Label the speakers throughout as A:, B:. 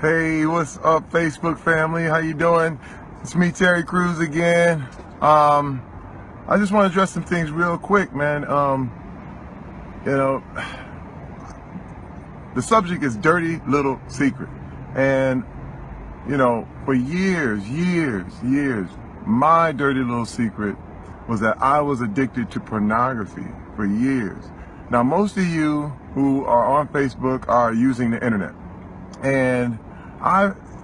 A: Hey, what's up, Facebook family? How you doing? It's me, Terry Crews again. I just want to address some things real quick, man. The subject is dirty little secret, and for years, my dirty little secret was that I was addicted to pornography for years. Now, most of you who are on Facebook are using the internet, and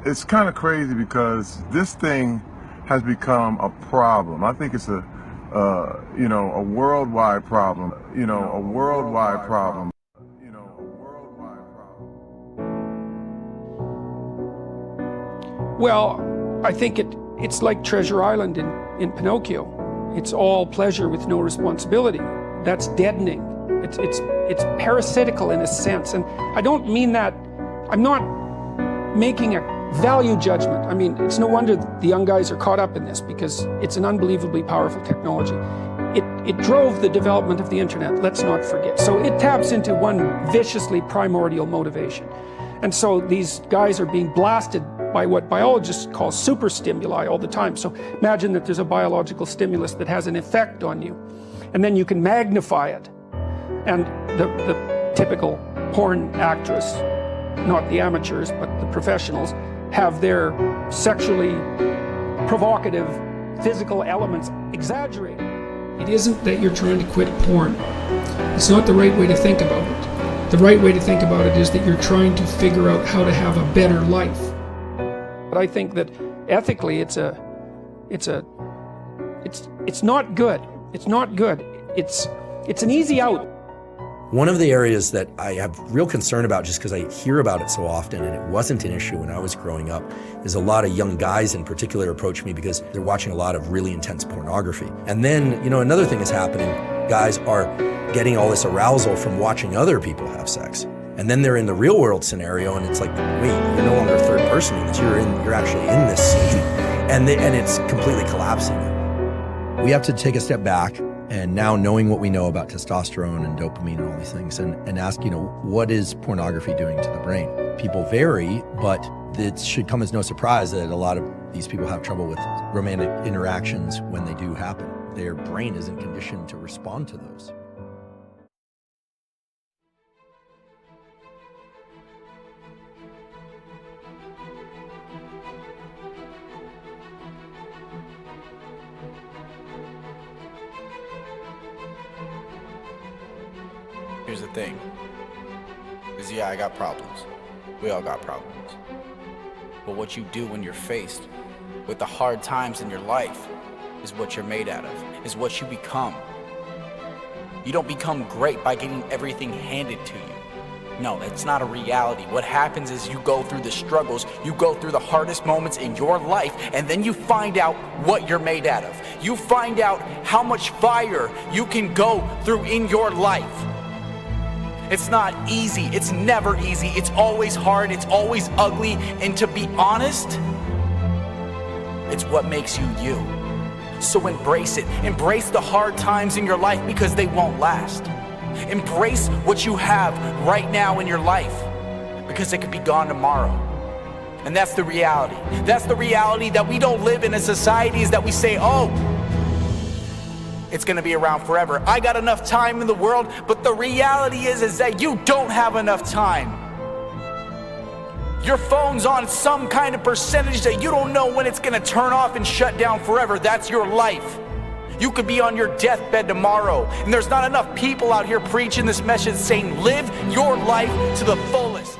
A: it's kind of crazy because this thing has become a problem. I think it's a worldwide problem. A worldwide problem.
B: Well, I think it's like Treasure Island in Pinocchio. It's all pleasure with no responsibility. That's deadening. It's parasitical in a sense, and I don't mean that. I'm not making a value judgment. I mean, it's no wonder the young guys are caught up in this, because it's an unbelievably powerful technology. It drove the development of the internet, let's not forget. So it taps into one viciously primordial motivation. And so these guys are being blasted by what biologists call superstimuli all the time. So imagine that there's a biological stimulus that has an effect on you, and then you can magnify it. And the typical porn actress, not the amateurs, but the professionals, have their sexually provocative physical elements exaggerated. It isn't that you're trying to quit porn. It's not the right way to think about it. The right way to think about it is that you're trying to figure out how to have a better life. But I think that ethically it's not good. It's not good. It's an easy out.
C: One of the areas that I have real concern about, just because I hear about it so often, and it wasn't an issue when I was growing up, is a lot of young guys in particular approach me because they're watching a lot of really intense pornography. And then, another thing is happening. Guys are getting all this arousal from watching other people have sex. And then they're in the real world scenario, and it's like, wait, you're no longer a third person in this. You're actually in this scene. And it's completely collapsing. We have to take a step back, and now knowing what we know about testosterone and dopamine and all these things, and ask, what is pornography doing to the brain? People vary, but it should come as no surprise that a lot of these people have trouble with romantic interactions when they do happen. Their brain isn't conditioned to respond to those.
D: Here's the thing, is I got problems. We all got problems. But what you do when you're faced with the hard times in your life is what you're made out of, is what you become. You don't become great by getting everything handed to you. No, it's not a reality. What happens is you go through the struggles, you go through the hardest moments in your life, and then you find out what you're made out of. You find out how much fire you can go through in your life. It's not easy. It's never easy. It's always hard. It's always ugly. And to be honest, it's what makes you you. So embrace it. Embrace the hard times in your life, because they won't last. Embrace what you have right now in your life, because it could be gone tomorrow. And that's the reality. That's the reality that we don't live in a society, is that we say, oh, it's gonna be around forever. I got enough time in the world, but the reality is that you don't have enough time. Your phone's on some kind of percentage that you don't know when it's gonna turn off and shut down forever. That's your life. You could be on your deathbed tomorrow, and there's not enough people out here preaching this message saying, live your life to the fullest.